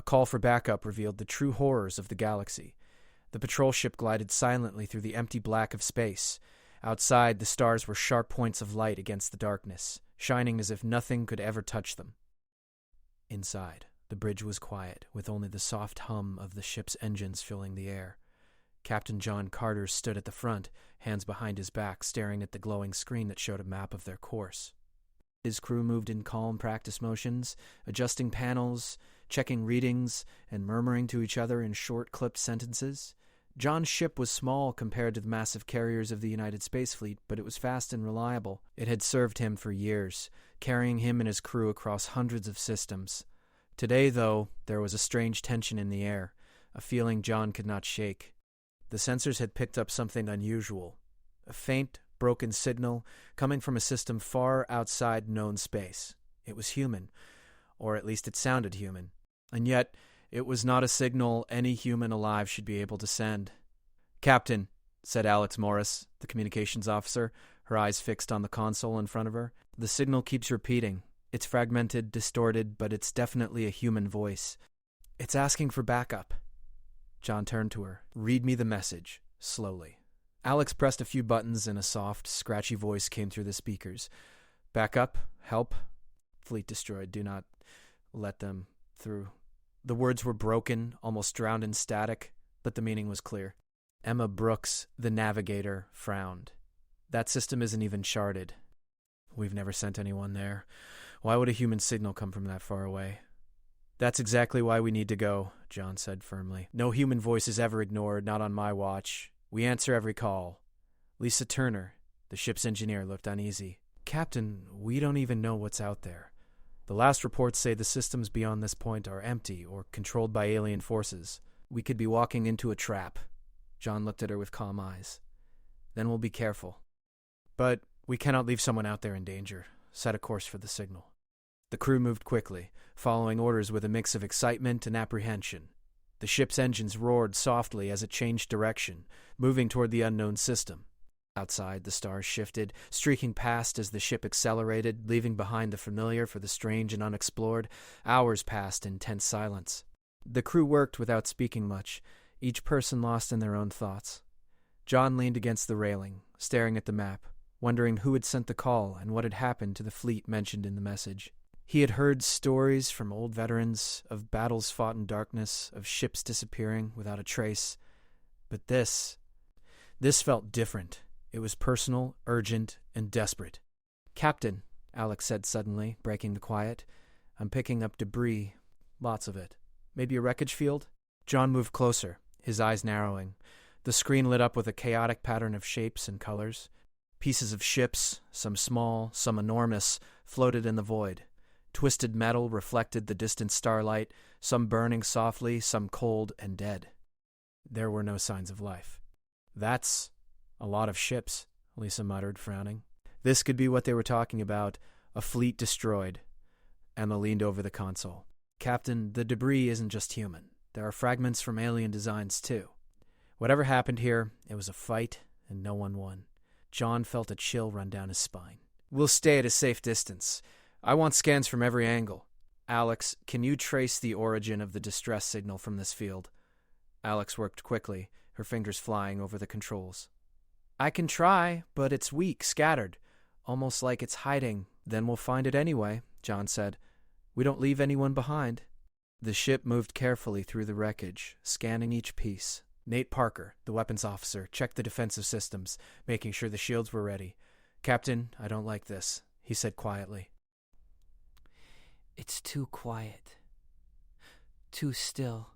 call for backup revealed the true horrors of the galaxy. The patrol ship glided silently through the empty black of space. Outside, the stars were sharp points of light against the darkness, shining as if nothing could ever touch them. Inside, the bridge was quiet, with only the soft hum of the ship's engines filling the air. Captain John Carter stood at the front, hands behind his back, staring at the glowing screen that showed a map of their course. His crew moved in calm practice motions, adjusting panels, checking readings, and murmuring to each other in short, clipped sentences. John's ship was small compared to the massive carriers of the United Space Fleet, but it was fast and reliable. It had served him for years, carrying him and his crew across hundreds of systems. Today, though, there was a strange tension in the air, a feeling John could not shake. The sensors had picked up something unusual, a faint, broken signal coming from a system far outside known space. It was human, or at least it sounded human, and yet it was not a signal any human alive should be able to send. "Captain," said Alex Morris, the communications officer, her eyes fixed on the console in front of her, "the signal keeps repeating. It's fragmented, distorted, but it's definitely a human voice. It's asking for backup." John turned to her. "Read me the message," slowly. Alex pressed a few buttons and a soft, scratchy voice came through the speakers. "Backup, help, fleet destroyed, do not let them through." The words were broken, almost drowned in static, but the meaning was clear. Emma Brooks, the navigator, frowned. "That system isn't even charted. We've never sent anyone there. Why would a human signal come from that far away?" "That's exactly why we need to go," John said firmly. "No human voice is ever ignored, not on my watch. We answer every call." Lisa Turner, the ship's engineer, looked uneasy. "Captain, we don't even know what's out there. The last reports say the systems beyond this point are empty or controlled by alien forces. We could be walking into a trap." John looked at her with calm eyes. "Then we'll be careful. But we cannot leave someone out there in danger. Set a course for the signal." The crew moved quickly, following orders with a mix of excitement and apprehension. The ship's engines roared softly as it changed direction, moving toward the unknown system. Outside, the stars shifted, streaking past as the ship accelerated, leaving behind the familiar for the strange and unexplored. Hours passed in tense silence. The crew worked without speaking much, each person lost in their own thoughts. John leaned against the railing, staring at the map, wondering who had sent the call and what had happened to the fleet mentioned in the message. He had heard stories from old veterans of battles fought in darkness, of ships disappearing without a trace. But this felt different. It was personal, urgent, and desperate. "Captain," Alex said suddenly, breaking the quiet, "I'm picking up debris. Lots of it. Maybe a wreckage field?" John moved closer, his eyes narrowing. The screen lit up with a chaotic pattern of shapes and colors. Pieces of ships, some small, some enormous, floated in the void. Twisted metal reflected the distant starlight, some burning softly, some cold and dead. There were no signs of life. "That's a lot of ships," Lisa muttered, frowning. This could be what they were talking about, a fleet destroyed. Emma leaned over the console. "Captain, the debris isn't just human. There are fragments from alien designs, too. Whatever happened here, it was a fight, and no one won." John felt a chill run down his spine. "We'll stay at a safe distance. I want scans from every angle. Alex, can you trace the origin of the distress signal from this field?" Alex worked quickly, her fingers flying over the controls. "I can try, but it's weak, scattered, almost like it's hiding." "Then we'll find it anyway," John said. "We don't leave anyone behind." The ship moved carefully through the wreckage, scanning each piece. Nate Parker, the weapons officer, checked the defensive systems, making sure the shields were ready. "Captain, I don't like this," he said quietly. "It's too quiet. Too still."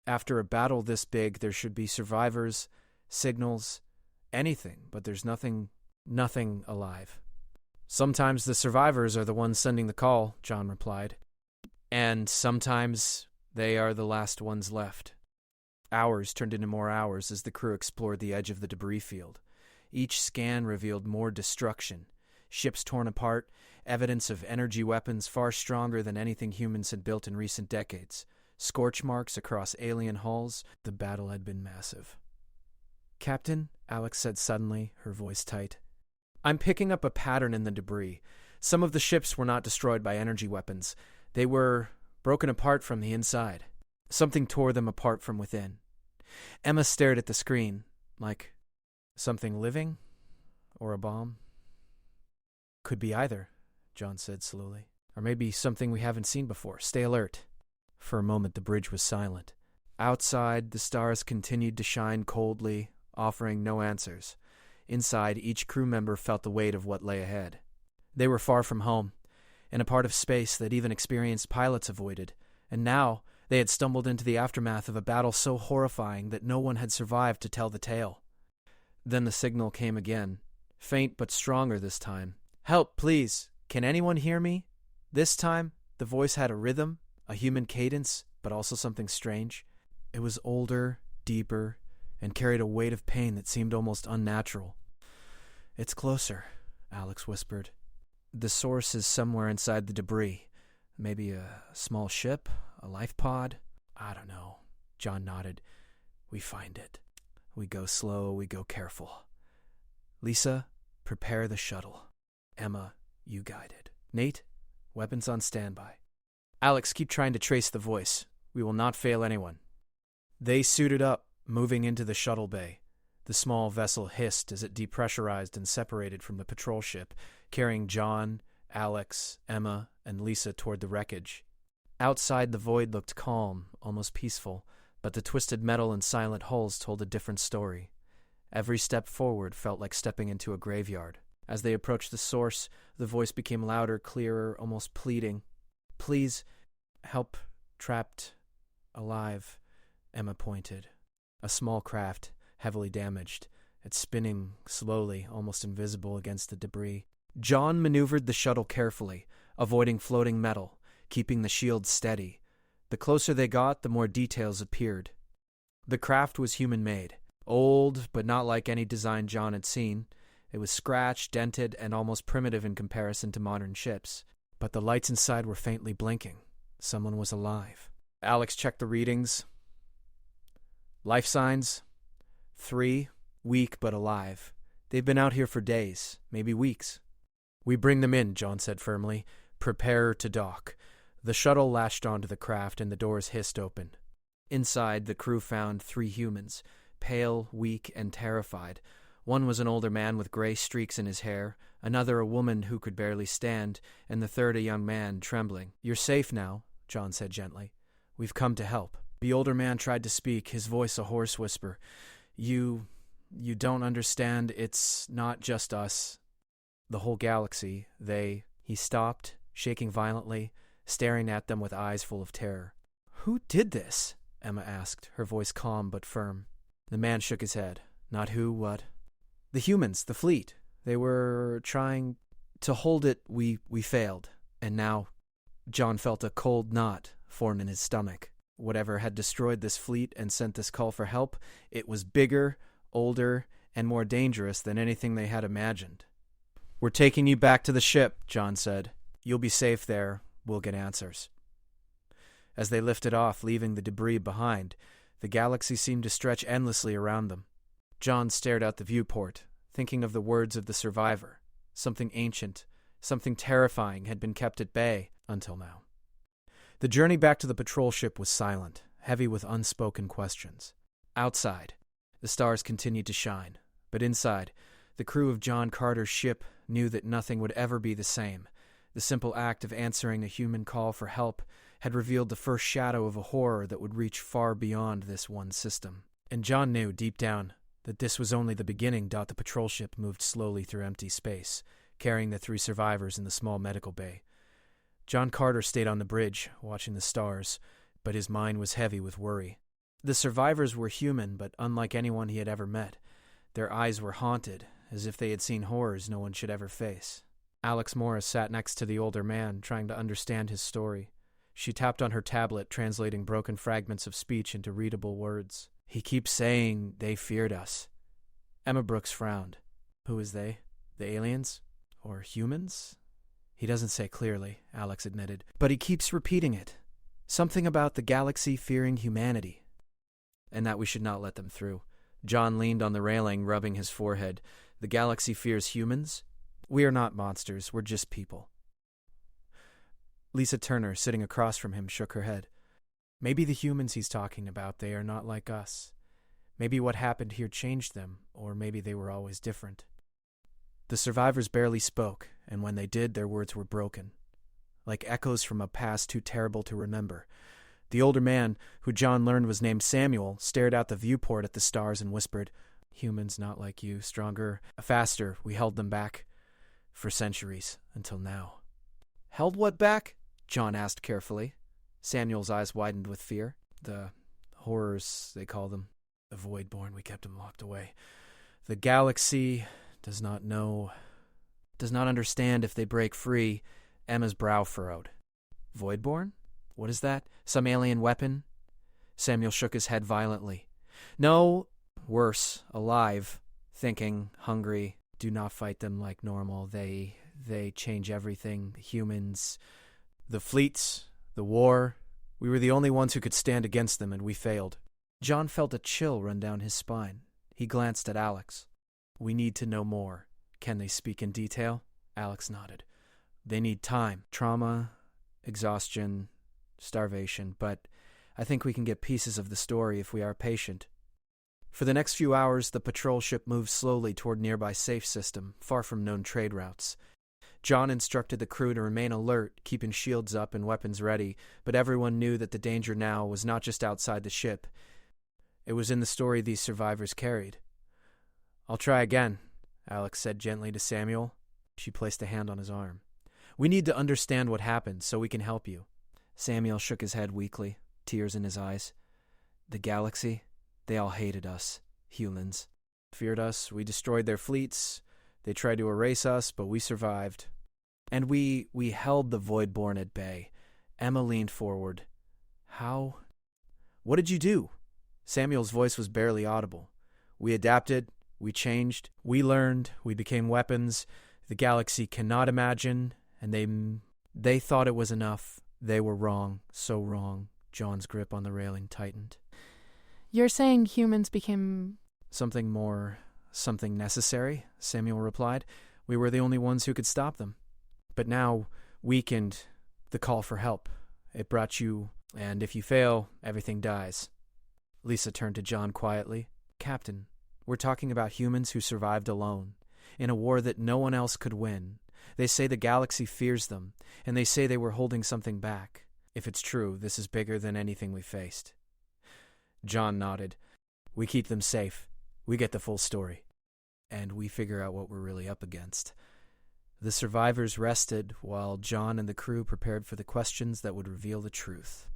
After a battle this big, there should be survivors, signals, anything, but there's nothing alive. "Sometimes the survivors are the ones sending the call," John replied. "And sometimes they are the last ones left." Hours turned into more hours as the crew explored the edge of the debris field. Each scan revealed more destruction. Ships torn apart, evidence of energy weapons far stronger than anything humans had built in recent decades. Scorch marks across alien hulls. The battle had been massive. "Captain," Alex said suddenly, her voice tight, "I'm picking up a pattern in the debris. Some of the ships were not destroyed by energy weapons. They were broken apart from the inside." Something tore them apart from within. Emma stared at the screen, like something living or a bomb. Could be either, John said slowly. Or maybe something we haven't seen before. Stay alert. For a moment the bridge was silent. Outside, the stars continued to shine coldly, offering no answers. Inside, each crew member felt the weight of what lay ahead. They were far from home, in a part of space that even experienced pilots avoided, and now they had stumbled into the aftermath of a battle so horrifying that no one had survived to tell the tale. Then the signal came again, faint but stronger this time. "Help, please! Can anyone hear me?" This time, the voice had a rhythm, a human cadence, but also something strange. It was older, deeper, and carried a weight of pain that seemed almost unnatural. "It's closer," Alex whispered. "The source is somewhere inside the debris. Maybe a small ship, a life pod? I don't know." John nodded. "We find it. We go slow, we go careful. Lisa, prepare the shuttle. Emma, you guide it. Nate, weapons on standby. Alex, keep trying to trace the voice. We will not fail anyone." They suited up, moving into the shuttle bay. The small vessel hissed as it depressurized and separated from the patrol ship, carrying John, Alex, Emma, and Lisa toward the wreckage. Outside, the void looked calm, almost peaceful, but the twisted metal and silent hulls told a different story. Every step forward felt like stepping into a graveyard. As they approached the source, the voice became louder, clearer, almost pleading. "Please, help trapped alive," Emma pointed. A small craft, heavily damaged. It's spinning slowly, almost invisible against the debris. John maneuvered the shuttle carefully, avoiding floating metal, keeping the shield steady. The closer they got, the more details appeared. The craft was human-made. Old, but not like any design John had seen. It was scratched, dented, and almost primitive in comparison to modern ships. But the lights inside were faintly blinking. Someone was alive. Alex checked the readings. Life signs: 3, weak but alive. They've been out here for days, maybe weeks. "We bring them in," John said firmly. "Prepare to dock." The shuttle lashed onto the craft and the doors hissed open. Inside, the crew found 3 humans, pale, weak, and terrified. One was an older man with gray streaks in his hair, another a woman who could barely stand, and the third a young man, trembling. "You're safe now," John said gently. "We've come to help." The older man tried to speak, his voice a hoarse whisper. You don't understand. It's not just us. The whole galaxy, they..." He stopped, shaking violently, staring at them with eyes full of terror. "Who did this?" Emma asked, her voice calm but firm. The man shook his head. "Not who, what?" "The humans, the fleet. They were trying to hold it. We failed. And now..." John felt a cold knot form in his stomach. Whatever had destroyed this fleet and sent this call for help, it was bigger, older, and more dangerous than anything they had imagined. "We're taking you back to the ship," John said. "You'll be safe there. We'll get answers." As they lifted off, leaving the debris behind, the galaxy seemed to stretch endlessly around them. John stared out the viewport, thinking of the words of the survivor. Something ancient, something terrifying had been kept at bay until now. The journey back to the patrol ship was silent, heavy with unspoken questions. Outside, the stars continued to shine, but inside, the crew of John Carter's ship knew that nothing would ever be the same. The simple act of answering a human call for help had revealed the first shadow of a horror that would reach far beyond this one system. And John knew, deep down, that this was only the beginning. The patrol ship moved slowly through empty space, carrying the 3 survivors in the small medical bay. John Carter stayed on the bridge, watching the stars, but his mind was heavy with worry. The survivors were human, but unlike anyone he had ever met. Their eyes were haunted, as if they had seen horrors no one should ever face. Alex Morris sat next to the older man, trying to understand his story. She tapped on her tablet, translating broken fragments of speech into readable words. "He keeps saying they feared us." Emma Brooks frowned. "Who is they? The aliens? Or humans?" "He doesn't say clearly," Alex admitted, "but he keeps repeating it. Something about the galaxy fearing humanity. And that we should not let them through." John leaned on the railing, rubbing his forehead. "The galaxy fears humans? We are not monsters, we're just people." Lisa Turner, sitting across from him, shook her head. Maybe the humans he's talking about, they are not like us. Maybe what happened here changed them, or maybe they were always different. The survivors barely spoke, and when they did, their words were broken, like echoes from a past too terrible to remember. The older man, who John learned was named Samuel, stared out the viewport at the stars and whispered, "Humans not like you, stronger, faster. We held them back for centuries, until now." "Held what back?" John asked carefully. Samuel's eyes widened with fear. "The horrors, they call them. The Voidborn, we kept them locked away. The galaxy does not understand if they break free." Emma's brow furrowed. "Voidborn? What is that? Some alien weapon?" Samuel shook his head violently. "No, worse, alive, thinking, hungry. Do not fight them like normal. They change everything. The humans, the fleets, the war. We were the only ones who could stand against them, and we failed." John felt a chill run down his spine. He glanced at Alex. "We need to know more. Can they speak in detail?" Alex nodded. "They need time, trauma, exhaustion, starvation, but I think we can get pieces of the story if we are patient." For the next few hours, the patrol ship moved slowly toward nearby safe system, far from known trade routes. John instructed the crew to remain alert, keeping shields up and weapons ready, but everyone knew that the danger now was not just outside the ship. It was in the story these survivors carried. "I'll try again," Alex said gently to Samuel. She placed a hand on his arm. "We need to understand what happened so we can help you." Samuel shook his head weakly, tears in his eyes. "The galaxy, they all hated us, humans. Feared us, we destroyed their fleets. They tried to erase us, but we survived. And we held the Voidborn at bay." Emma leaned forward. "How? What did you do?" Samuel's voice was barely audible. "We adapted, we changed, we learned, we became weapons. The galaxy cannot imagine, and they thought it was enough. They were wrong, so wrong." John's grip on the railing tightened. "You're saying humans became..." "Something more, something necessary," Samuel replied. "We were the only ones who could stop them. But now, weakened, the call for help. It brought you, and if you fail, everything dies." Lisa turned to John quietly. "Captain, we're talking about humans who survived alone, in a war that no one else could win. They say the galaxy fears them, and they say they were holding something back. If it's true, this is bigger than anything we faced." John nodded. "We keep them safe. We get the full story. And we figure out what we're really up against." The survivors rested while John and the crew prepared for the questions that would reveal the truth.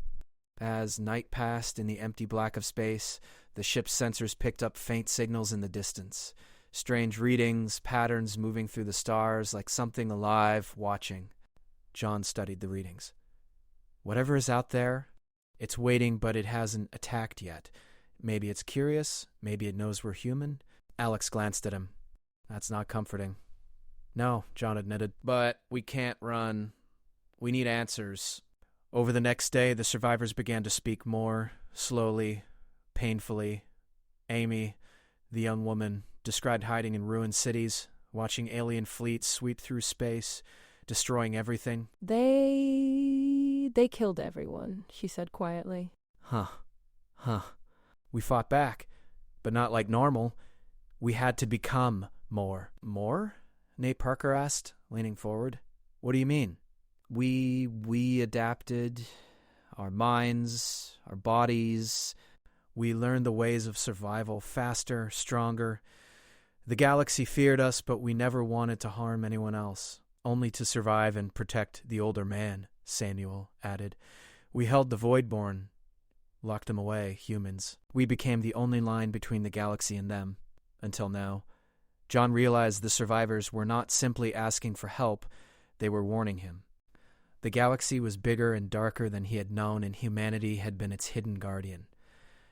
As night passed in the empty black of space, the ship's sensors picked up faint signals in the distance. Strange readings, patterns moving through the stars like something alive, watching. John studied the readings. "Whatever is out there, it's waiting, but it hasn't attacked yet. Maybe it's curious, maybe it knows we're human." Alex glanced at him. "That's not comforting." "No," John admitted, "but we can't run. We need answers." Over the next day, the survivors began to speak more, slowly, painfully. Amy, the young woman, described hiding in ruined cities, watching alien fleets sweep through space, destroying everything. They killed everyone," she said quietly. Huh. We fought back, but not like normal. We had to become more." "More?" Nate Parker asked, leaning forward. "What do you mean?" We adapted, our minds, our bodies. We learned the ways of survival faster, stronger. The galaxy feared us, but we never wanted to harm anyone else, only to survive and protect the older man," Samuel added. "We held the Voidborn, locked them away, humans. We became the only line between the galaxy and them, until now." John realized the survivors were not simply asking for help, they were warning him. The galaxy was bigger and darker than he had known, and humanity had been its hidden guardian.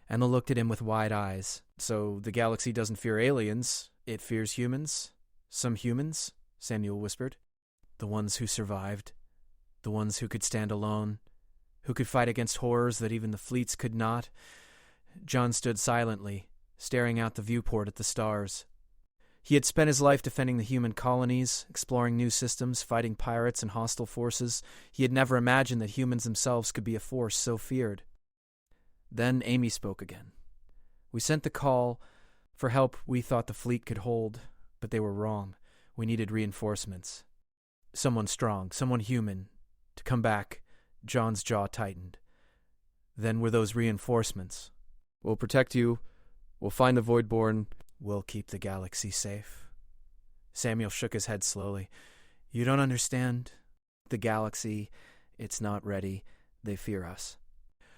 Emma looked at him with wide eyes. "So the galaxy doesn't fear aliens, it fears humans? Some humans?" Samuel whispered. "The ones who survived. The ones who could stand alone, who could fight against horrors that even the fleets could not." John stood silently, staring out the viewport at the stars. He had spent his life defending the human colonies, exploring new systems, fighting pirates and hostile forces. He had never imagined that humans themselves could be a force so feared. Then Amy spoke again. We sent the call for help we thought the fleet could hold, but they were wrong. We needed reinforcements. Someone strong, someone human, to come back. John's jaw tightened. Then were those reinforcements. We'll protect you. We'll find the Voidborn. We'll keep the galaxy safe. Samuel shook his head slowly. You don't understand. The galaxy, it's not ready. They fear us.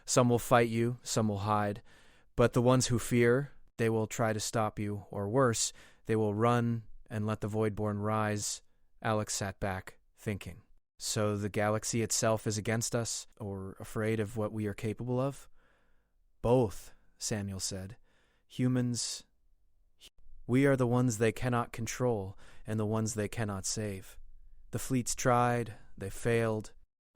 Some will fight you, some will hide. But the ones who fear, they will try to stop you, or worse, they will run and let the Voidborn rise. Alex sat back, thinking. So the galaxy itself is against us, or afraid of what we are capable of? Both, Samuel said. Humans, we are the ones they cannot control, and the ones they cannot save. The fleets tried, they failed.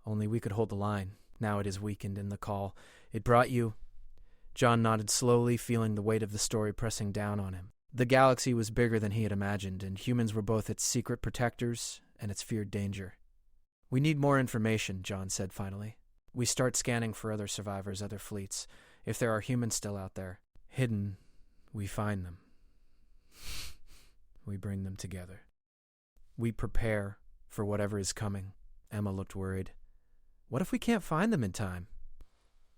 Only we could hold the line. Now it is weakened in the call. It brought you... John nodded slowly, feeling the weight of the story pressing down on him. The galaxy was bigger than he had imagined, and humans were both its secret protectors and its feared danger. We need more information, John said finally. We start scanning for other survivors, other fleets. If there are humans still out there, hidden, we find them. We bring them together. We prepare for whatever is coming. Emma looked worried. What if we can't find them in time?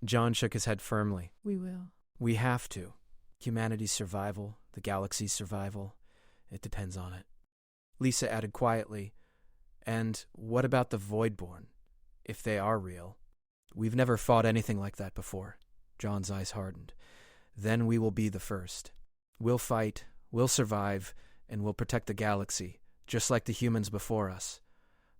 John shook his head firmly. We will. We have to. Humanity's survival, the galaxy's survival, it depends on it. Lisa added quietly, and what about the Voidborn? If they are real. We've never fought anything like that before. John's eyes hardened. Then we will be the first. We'll fight, we'll survive, and we'll protect the galaxy, just like the humans before us.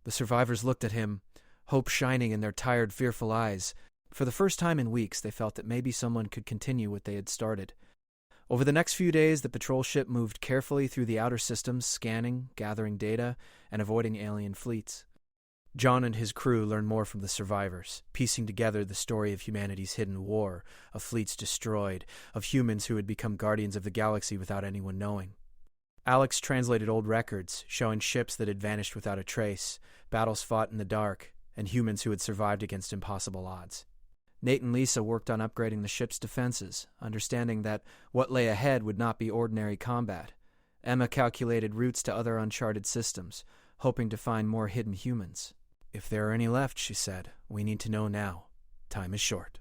The survivors looked at him, hope shining in their tired, fearful eyes. For the first time in weeks, they felt that maybe someone could continue what they had started. Over the next few days, the patrol ship moved carefully through the outer systems, scanning, gathering data, and avoiding alien fleets. John and his crew learned more from the survivors, piecing together the story of humanity's hidden war, of fleets destroyed, of humans who had become guardians of the galaxy without anyone knowing. Alex translated old records, showing ships that had vanished without a trace, battles fought in the dark, and humans who had survived against impossible odds. Nate and Lisa worked on upgrading the ship's defenses, understanding that what lay ahead would not be ordinary combat. Emma calculated routes to other uncharted systems, hoping to find more hidden humans. If there are any left, she said, we need to know now. Time is short.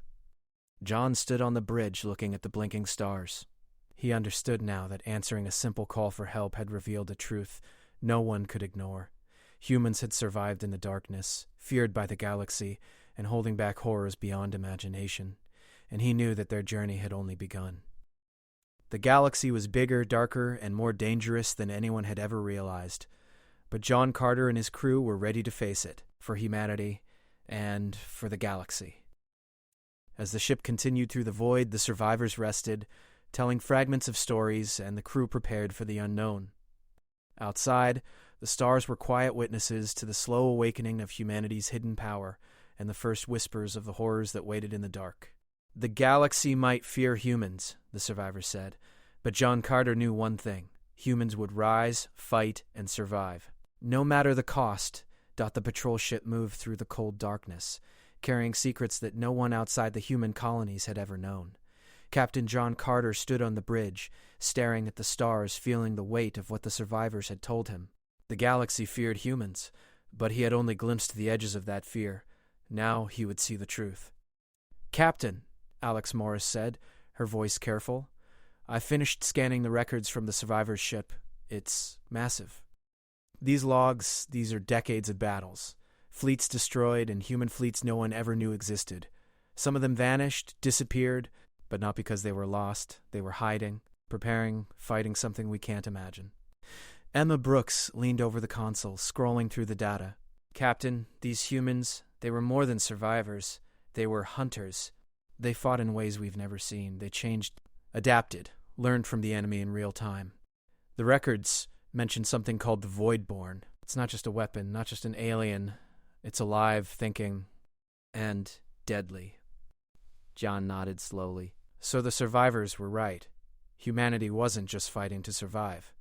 John stood on the bridge looking at the blinking stars. He understood now that answering a simple call for help had revealed a truth no one could ignore. Humans had survived in the darkness, feared by the galaxy, and holding back horrors beyond imagination, and he knew that their journey had only begun. The galaxy was bigger, darker, and more dangerous than anyone had ever realized, but John Carter and his crew were ready to face it, for humanity and for the galaxy. As the ship continued through the void, the survivors rested, telling fragments of stories, and the crew prepared for the unknown. Outside, the stars were quiet witnesses to the slow awakening of humanity's hidden power, and the first whispers of the horrors that waited in the dark. The galaxy might fear humans, the survivors said, but John Carter knew one thing. Humans would rise, fight, and survive. No matter the cost, the patrol ship moved through the cold darkness, carrying secrets that no one outside the human colonies had ever known. Captain John Carter stood on the bridge, staring at the stars, feeling the weight of what the survivors had told him. The galaxy feared humans, but he had only glimpsed the edges of that fear. Now he would see the truth. Captain, Alex Morris said, her voice careful, I finished scanning the records from the survivors' ship. It's massive. These logs, these are decades of battles. Fleets destroyed and human fleets no one ever knew existed. Some of them vanished, disappeared, but not because they were lost. They were hiding, preparing, fighting something we can't imagine. Emma Brooks leaned over the console, scrolling through the data. Captain, these humans, they were more than survivors. They were hunters. They fought in ways we've never seen. They changed, adapted, learned from the enemy in real time. The records mentioned something called the Voidborn. It's not just a weapon, not just an alien. It's alive, thinking, and deadly. John nodded slowly. So the survivors were right. Humanity wasn't just fighting to survive.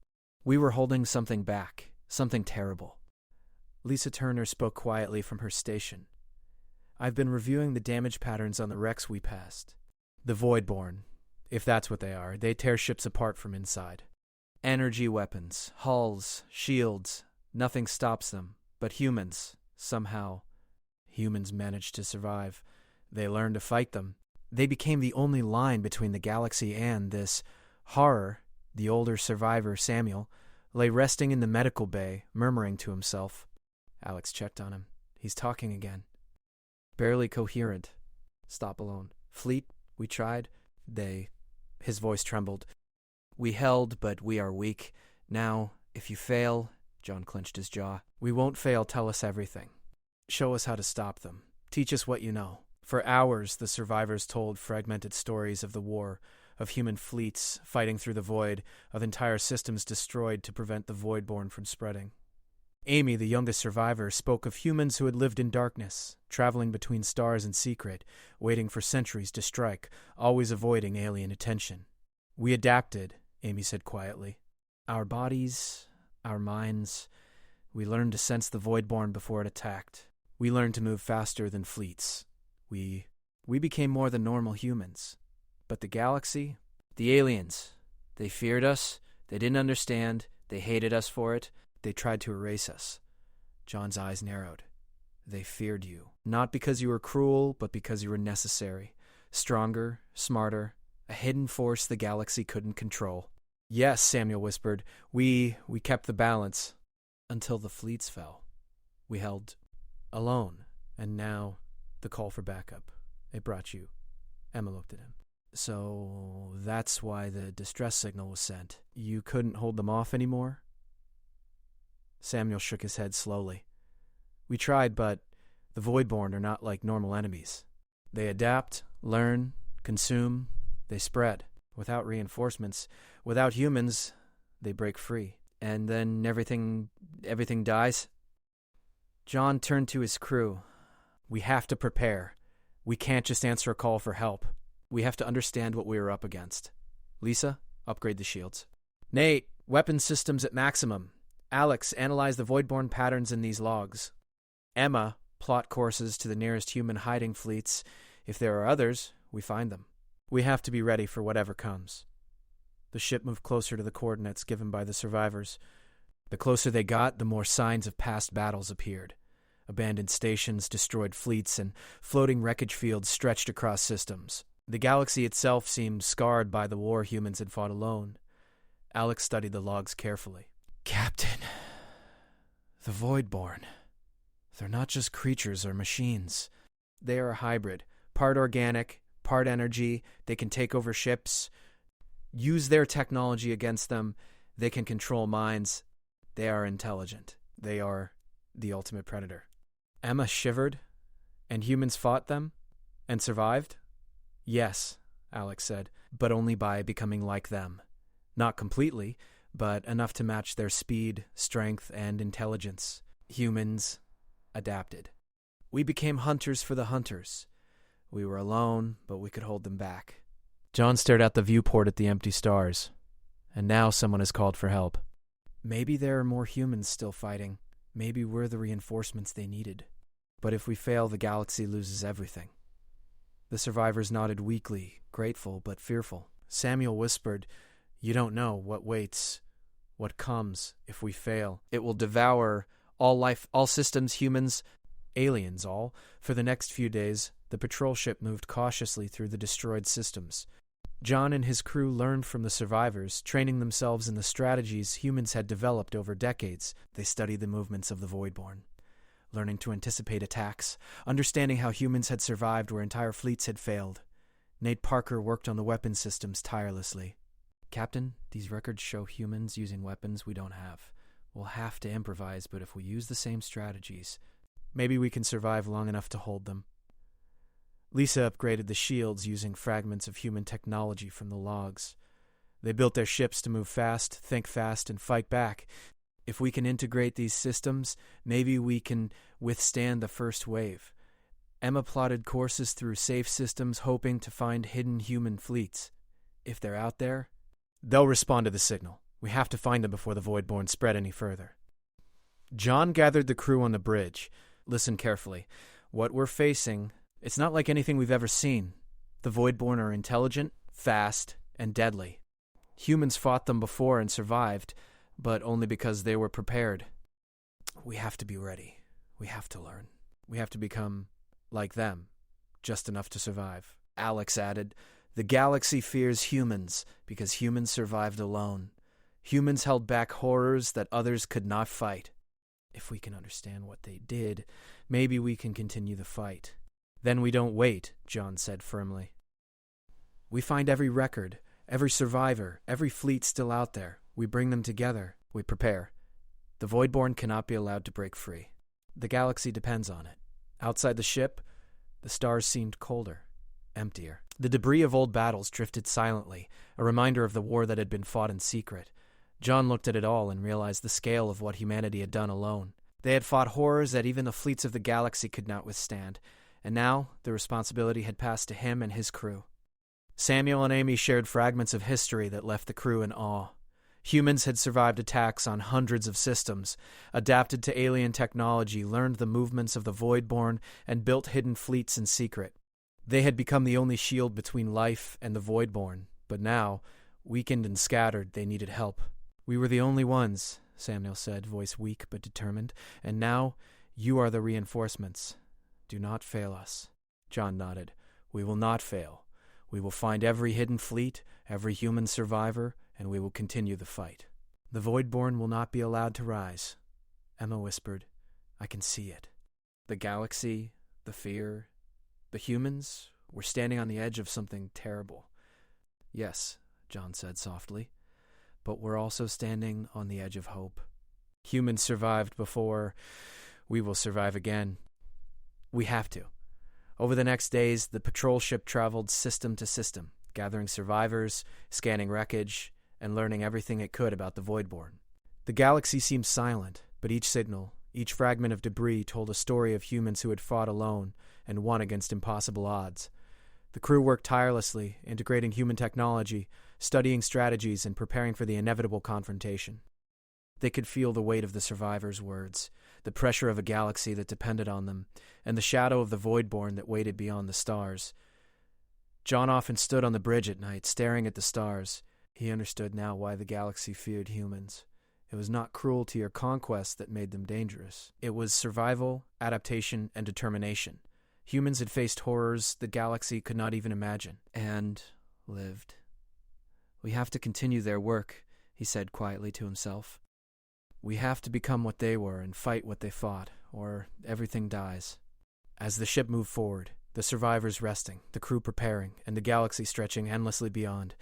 We were holding something back, something terrible. Lisa Turner spoke quietly from her station. I've been reviewing the damage patterns on the wrecks we passed. The Voidborn, if that's what they are, they tear ships apart from inside. Energy weapons, hulls, shields, nothing stops them. But humans, somehow, humans managed to survive. They learned to fight them. They became the only line between the galaxy and this horror. The older survivor, Samuel, lay resting in the medical bay, murmuring to himself. Alex checked on him. He's talking again. Barely coherent. Stop alone. Fleet, we tried. His voice trembled. We held, but we are weak. Now, if you fail, John clenched his jaw. We won't fail, tell us everything. Show us how to stop them. Teach us what you know. For hours, the survivors told fragmented stories of the war, of human fleets fighting through the void, of entire systems destroyed to prevent the Voidborn from spreading. Amy, the youngest survivor, spoke of humans who had lived in darkness, traveling between stars in secret, waiting for centuries to strike, always avoiding alien attention. We adapted, Amy said quietly. Our bodies, our minds, we learned to sense the Voidborn before it attacked. We learned to move faster than fleets. We became more than normal humans. But the galaxy, the aliens, they feared us, they didn't understand, they hated us for it, they tried to erase us. John's eyes narrowed. They feared you. Not because you were cruel, but because you were necessary. Stronger, smarter, a hidden force the galaxy couldn't control. Yes, Samuel whispered. We kept the balance. Until the fleets fell. We held alone. And now, the call for backup. It brought you. Emma looked at him. So, that's why the distress signal was sent. You couldn't hold them off anymore? Samuel shook his head slowly. We tried, but the Voidborn are not like normal enemies. They adapt, learn, consume, they spread. Without reinforcements, without humans, they break free. And then everything dies? John turned to his crew. We have to prepare. We can't just answer a call for help. We have to understand what we are up against. Lisa, upgrade the shields. Nate, weapon systems at maximum. Alex, analyze the Voidborn patterns in these logs. Emma, plot courses to the nearest human hiding fleets. If there are others, we find them. We have to be ready for whatever comes. The ship moved closer to the coordinates given by the survivors. The closer they got, the more signs of past battles appeared. Abandoned stations, destroyed fleets, and floating wreckage fields stretched across systems. The galaxy itself seemed scarred by the war humans had fought alone. Alex studied the logs carefully. Captain, the Voidborn. They're not just creatures or machines. They are a hybrid, part organic, part energy. They can take over ships, use their technology against them. They can control minds. They are intelligent. They are the ultimate predator. Emma shivered. And humans fought them? And survived? Yes, Alex said, but only by becoming like them. Not completely, but enough to match their speed, strength, and intelligence. Humans adapted. We became hunters for the hunters. We were alone, but we could hold them back. John stared out the viewport at the empty stars. And now someone has called for help. Maybe there are more humans still fighting. Maybe we're the reinforcements they needed. But if we fail, the galaxy loses everything. The survivors nodded weakly, grateful but fearful. Samuel whispered, You don't know what waits, what comes if we fail. It will devour all life, all systems, humans, aliens, all. For the next few days, the patrol ship moved cautiously through the destroyed systems. John and his crew learned from the survivors, training themselves in the strategies humans had developed over decades. They studied the movements of the Voidborn, learning to anticipate attacks, understanding how humans had survived where entire fleets had failed. Nate Parker worked on the weapon systems tirelessly. Captain, these records show humans using weapons we don't have. We'll have to improvise, but if we use the same strategies, maybe we can survive long enough to hold them. Lisa upgraded the shields using fragments of human technology from the logs. They built their ships to move fast, think fast, and fight back. If we can integrate these systems, maybe we can withstand the first wave. Emma plotted courses through safe systems, hoping to find hidden human fleets. If they're out there, they'll respond to the signal. We have to find them before the Voidborn spread any further. John gathered the crew on the bridge. Listen carefully. What we're facing, it's not like anything we've ever seen. The Voidborn are intelligent, fast, and deadly. Humans fought them before and survived, but only because they were prepared. We have to be ready. We have to learn. We have to become like them, just enough to survive. Alex added, "The galaxy fears humans because humans survived alone. Humans held back horrors that others could not fight. If we can understand what they did, maybe we can continue the fight." "Then we don't wait," John said firmly. "We find every record, every survivor, every fleet still out there. We bring them together. We prepare. The Voidborn cannot be allowed to break free. The galaxy depends on it." Outside the ship, the stars seemed colder, emptier. The debris of old battles drifted silently, a reminder of the war that had been fought in secret. John looked at it all and realized the scale of what humanity had done alone. They had fought horrors that even the fleets of the galaxy could not withstand, and now the responsibility had passed to him and his crew. Samuel and Amy shared fragments of history that left the crew in awe. Humans had survived attacks on hundreds of systems, adapted to alien technology, learned the movements of the Voidborn, and built hidden fleets in secret. They had become the only shield between life and the Voidborn, but now, weakened and scattered, they needed help. "We were the only ones," Samuel said, voice weak but determined, "and now you are the reinforcements. Do not fail us." John nodded. "We will not fail. We will find every hidden fleet, every human survivor, and we will continue the fight." "The Voidborn will not be allowed to rise," Emma whispered. "I can see it. The galaxy, the fear, the humans, we're standing on the edge of something terrible." "Yes," John said softly, "but we're also standing on the edge of hope. Humans survived before. We will survive again. We have to." Over the next days, the patrol ship traveled system to system, gathering survivors, scanning wreckage, and learning everything it could about the Voidborn. The galaxy seemed silent, but each signal, each fragment of debris told a story of humans who had fought alone and won against impossible odds. The crew worked tirelessly, integrating human technology, studying strategies, and preparing for the inevitable confrontation. They could feel the weight of the survivors' words, the pressure of a galaxy that depended on them, and the shadow of the Voidborn that waited beyond the stars. John often stood on the bridge at night, staring at the stars. He understood now why the galaxy feared humans. It was not cruelty or conquest that made them dangerous. It was survival, adaptation, and determination. Humans had faced horrors the galaxy could not even imagine, and lived. "We have to continue their work," he said quietly to himself. "We have to become what they were and fight what they fought, or everything dies." As the ship moved forward, the survivors resting, the crew preparing, and the galaxy stretching endlessly beyond,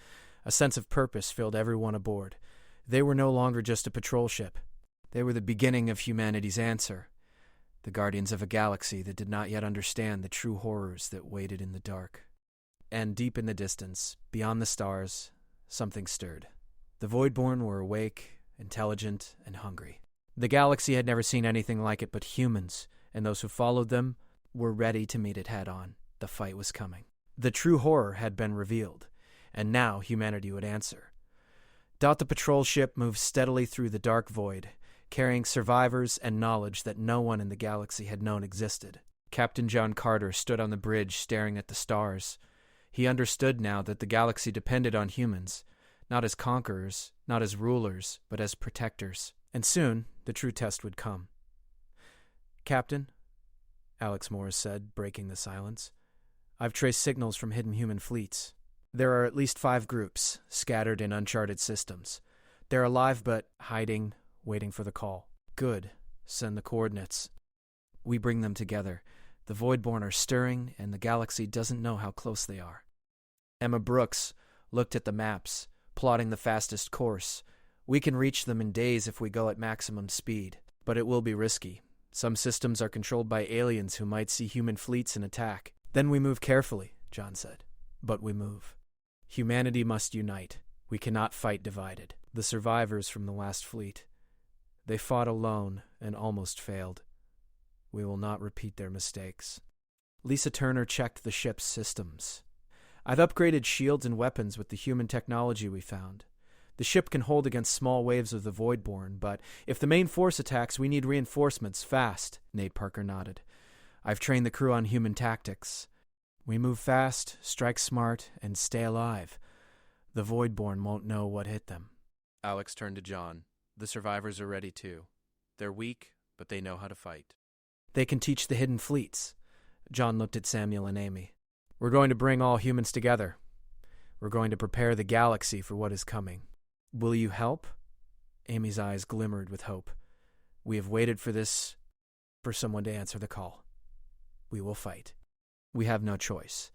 a sense of purpose filled everyone aboard. They were no longer just a patrol ship. They were the beginning of humanity's answer, the guardians of a galaxy that did not yet understand the true horrors that waited in the dark. And deep in the distance, beyond the stars, something stirred. The Voidborn were awake, intelligent, and hungry. The galaxy had never seen anything like it but humans, and those who followed them were ready to meet it head-on. The fight was coming. The true horror had been revealed, and now humanity would answer. The patrol ship moved steadily through the dark void, carrying survivors and knowledge that no one in the galaxy had known existed. Captain John Carter stood on the bridge staring at the stars. He understood now that the galaxy depended on humans, not as conquerors, not as rulers, but as protectors. And soon, the true test would come. "Captain," Alex Morris said, breaking the silence, "I've traced signals from hidden human fleets. There are at least 5 groups, scattered in uncharted systems. They're alive but hiding, waiting for the call." "Good. Send the coordinates. We bring them together. The Voidborn are stirring, and the galaxy doesn't know how close they are." Emma Brooks looked at the maps, plotting the fastest course. "We can reach them in days if we go at maximum speed, but it will be risky. Some systems are controlled by aliens who might see human fleets and attack." "Then we move carefully," John said. "But we move. Humanity must unite. We cannot fight divided." The survivors from the last fleet. They fought alone and almost failed. We will not repeat their mistakes. Lisa Turner checked the ship's systems. "I've upgraded shields and weapons with the human technology we found. The ship can hold against small waves of the Voidborn, but if the main force attacks, we need reinforcements fast." Nate Parker nodded. "I've trained the crew on human tactics. We move fast, strike smart, and stay alive. The Voidborn won't know what hit them. Alex turned to John. The survivors are ready too. They're weak, but they know how to fight. They can teach the hidden fleets. John looked at Samuel and Amy. We're going to bring all humans together. We're going to prepare the galaxy for what is coming. Will you help? Amy's eyes glimmered with hope. We have waited for this, for someone to answer the call. We will fight. We have no choice.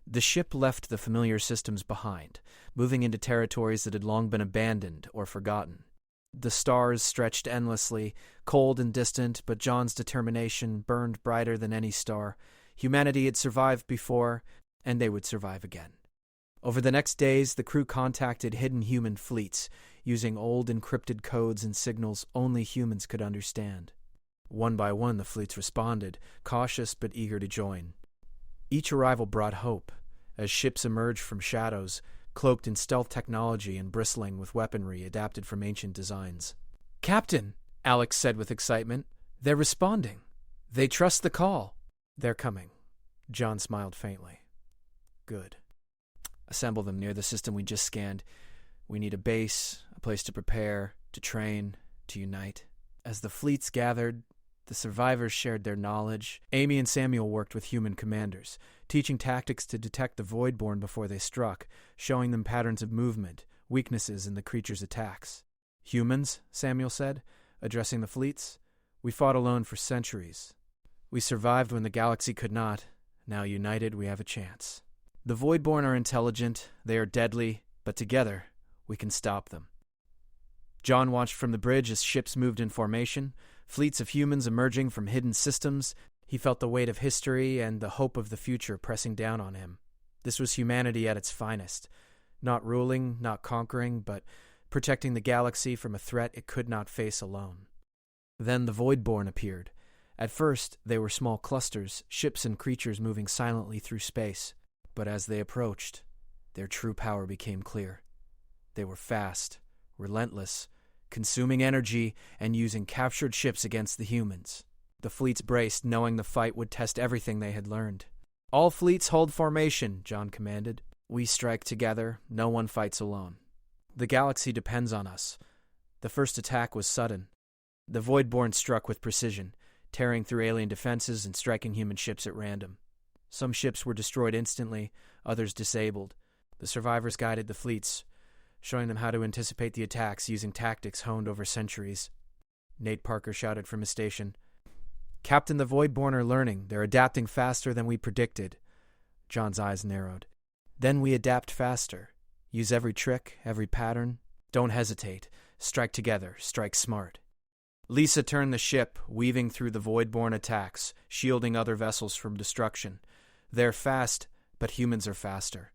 The ship left the familiar systems behind, moving into territories that had long been abandoned or forgotten. The stars stretched endlessly, cold and distant, but John's determination burned brighter than any star. Humanity had survived before, and they would survive again. Over the next days, the crew contacted hidden human fleets, using old encrypted codes and signals only humans could understand. One by one, the fleets responded, cautious but eager to join. Each arrival brought hope, as ships emerged from shadows, cloaked in stealth technology and bristling with weaponry adapted from ancient designs. "Captain," Alex said with excitement, "they're responding. They trust the call." "They're coming." John smiled faintly. "Good. Assemble them near the system we just scanned. We need a base, a place to prepare, to train, to unite." As the fleets gathered, the survivors shared their knowledge. Amy and Samuel worked with human commanders, teaching tactics to detect the Voidborn before they struck, showing them patterns of movement, weaknesses in the creature's attacks. "Humans," Samuel said, addressing the fleets, "we fought alone for centuries. We survived when the galaxy could not. Now united, we have a chance. The Voidborn are intelligent, they are deadly, but together, we can stop them." John watched from the bridge as ships moved in formation, fleets of humans emerging from hidden systems. He felt the weight of history and the hope of the future pressing down on him. This was humanity at its finest. Not ruling, not conquering, but protecting the galaxy from a threat it could not face alone. Then the Voidborn appeared. At first, they were small clusters, ships and creatures moving silently through space. But as they approached, their true power became clear. They were fast, relentless, consuming energy and using captured ships against the humans. The fleets braced, knowing the fight would test everything they had learned. "All fleets hold formation," John commanded. "We strike together, no one fights alone. The galaxy depends on us." The first attack was sudden. The Voidborn struck with precision, tearing through alien defenses and striking human ships at random. Some ships were destroyed instantly, others disabled. The survivors guided the fleets, showing them how to anticipate the attacks using tactics honed over centuries. Nate Parker shouted from his station, "Captain, the Voidborn are learning. They're adapting faster than we predicted." John's eyes narrowed. "Then we adapt faster. Use every trick, every pattern. Don't hesitate. Strike together. Strike smart." Lisa turned the ship, weaving through the Voidborn attacks, shielding other vessels from destruction. They're fast, but humans are faster.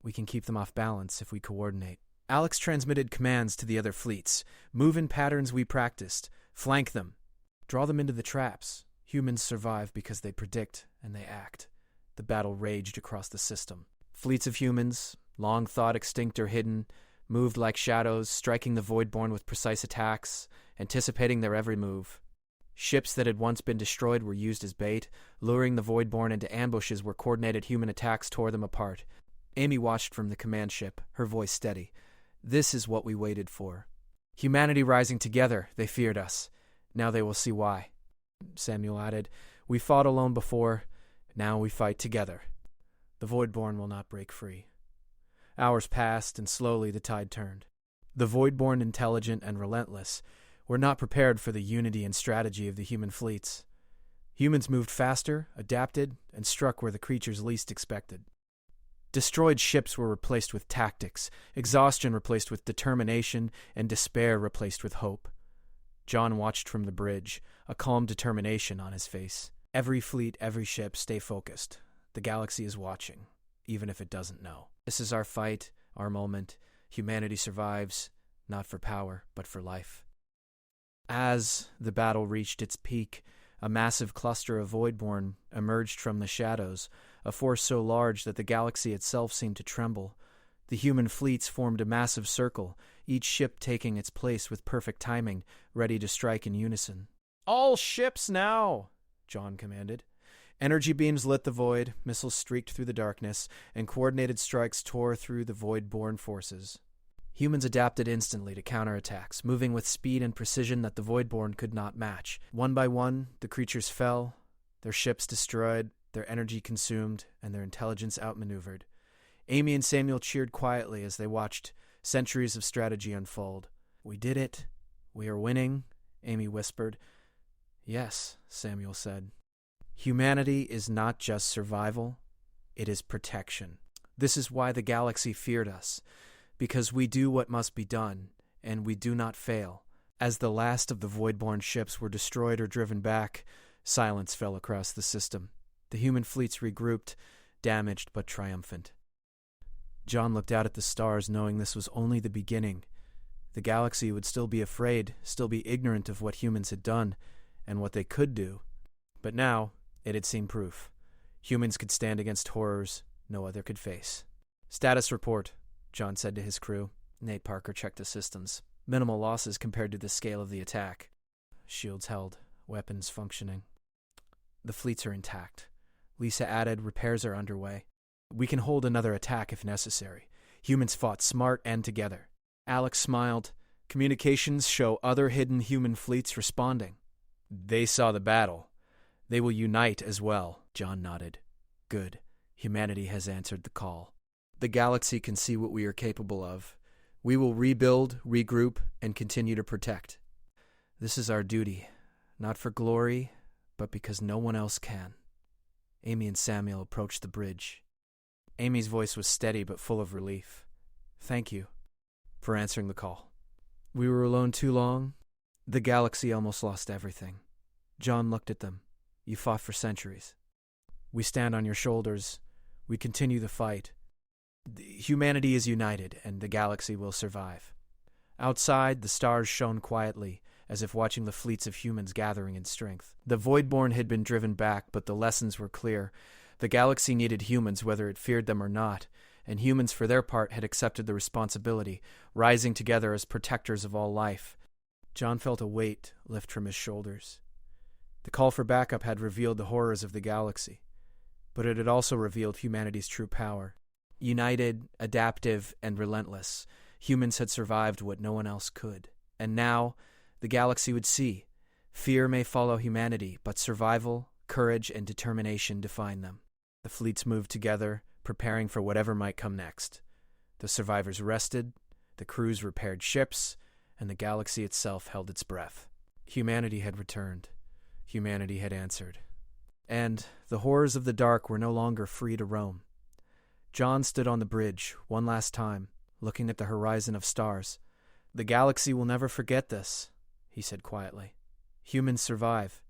We can keep them off balance if we coordinate. Alex transmitted commands to the other fleets. "Move in patterns we practiced. Flank them. Draw them into the traps." Humans survive because they predict and they act. The battle raged across the system. Fleets of humans, long thought extinct or hidden, moved like shadows, striking the Voidborn with precise attacks, anticipating their every move. Ships that had once been destroyed were used as bait, luring the Voidborn into ambushes where coordinated human attacks tore them apart. Amy watched from the command ship, her voice steady. "This is what we waited for. Humanity rising together, they feared us. Now they will see why." Samuel added, "We fought alone before, now we fight together. The Voidborn will not break free." Hours passed, and slowly the tide turned. The Voidborn, intelligent and relentless, were not prepared for the unity and strategy of the human fleets. Humans moved faster, adapted, and struck where the creatures least expected. Destroyed ships were replaced with tactics, exhaustion replaced with determination, and despair replaced with hope. John watched from the bridge, a calm determination on his face. Every fleet, every ship, stay focused. The galaxy is watching, even if it doesn't know. This is our fight, our moment. Humanity survives, not for power, but for life. As the battle reached its peak, a massive cluster of Voidborn emerged from the shadows, a force so large that the galaxy itself seemed to tremble. The human fleets formed a massive circle, each ship taking its place with perfect timing, ready to strike in unison. "All ships now!" John commanded. Energy beams lit the void, missiles streaked through the darkness, and coordinated strikes tore through the Voidborn forces. Humans adapted instantly to counterattacks, moving with speed and precision that the Voidborn could not match. One by one, the creatures fell, their ships destroyed, their energy consumed, and their intelligence outmaneuvered. Amy and Samuel cheered quietly as they watched centuries of strategy unfold. "We did it. We are winning," Amy whispered. "Yes," Samuel said. "Humanity is not just survival, it is protection. This is why the galaxy feared us, because we do what must be done, and we do not fail." As the last of the Voidborn ships were destroyed or driven back, silence fell across the system. The human fleets regrouped, damaged but triumphant. John looked out at the stars, knowing this was only the beginning. The galaxy would still be afraid, still be ignorant of what humans had done, and what they could do. But now, it had seen proof. Humans could stand against horrors no other could face. "Status report," John said to his crew. Nate Parker checked the systems. Minimal losses compared to the scale of the attack. Shields held, weapons functioning. "The fleets are intact." Lisa added, "Repairs are underway. We can hold another attack if necessary." Humans fought smart and together. Alex smiled. "Communications show other hidden human fleets responding." "They saw the battle. They will unite as well," John nodded. "Good. Humanity has answered the call. The galaxy can see what we are capable of. We will rebuild, regroup, and continue to protect. This is our duty, not for glory, but because no one else can." Amy and Samuel approached the bridge. Amy's voice was steady but full of relief. "Thank you for answering the call. We were alone too long. The galaxy almost lost everything." John looked at them. "You fought for centuries. We stand on your shoulders. We continue the fight. Humanity is united, and the galaxy will survive." Outside, the stars shone quietly, as if watching the fleets of humans gathering in strength. The Voidborn had been driven back, but the lessons were clear. The galaxy needed humans whether it feared them or not, and humans for their part had accepted the responsibility, rising together as protectors of all life. John felt a weight lift from his shoulders. The call for backup had revealed the horrors of the galaxy, but it had also revealed humanity's true power. United, adaptive, and relentless, humans had survived what no one else could. And now, the galaxy would see. Fear may follow humanity, but survival, courage, and determination define them. The fleets moved together, preparing for whatever might come next. The survivors rested, the crews repaired ships, and the galaxy itself held its breath. Humanity had returned. Humanity had answered. And the horrors of the dark were no longer free to roam. John stood on the bridge, one last time, looking at the horizon of stars. "The galaxy will never forget this," he said quietly. "Humans survive,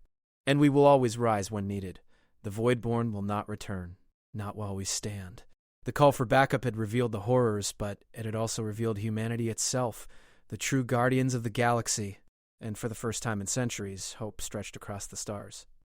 and we will always rise when needed. The Voidborn will not return, not while we stand." The call for backup had revealed the horrors, but it had also revealed humanity itself, the true guardians of the galaxy. And for the first time in centuries, hope stretched across the stars.